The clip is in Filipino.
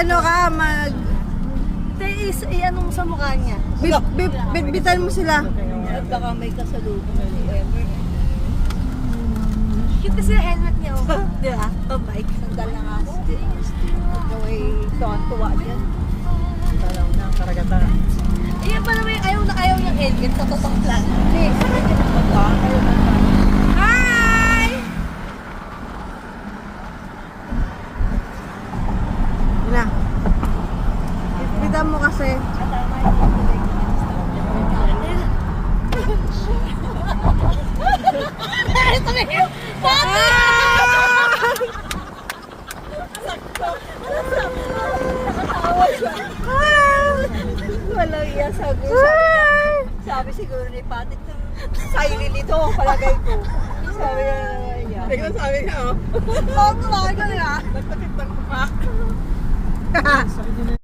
ano ka, Ano mo sa mukha niya? bitbitan mo sila. At baka may kasalubong na ever. Cute kasi yung helmet niya, oh. Di ba? Pambike. Sandal lang ako. Ikaw ay tuwa dyan. Talaw na ang karagatan. Ayan pa naman yung ayaw niyang helmet sa totoong plan. Hey, sabi niyo ba? Kayo na ba? Hi! Na. Bitbitan mo kasi. Walang iya sabi siguro ni Patit na silent ito ang palagay ko. Sabi niya. Ikaw sabi niya, oh. Oo, tumagal ko na. Nagpatid ng kumak.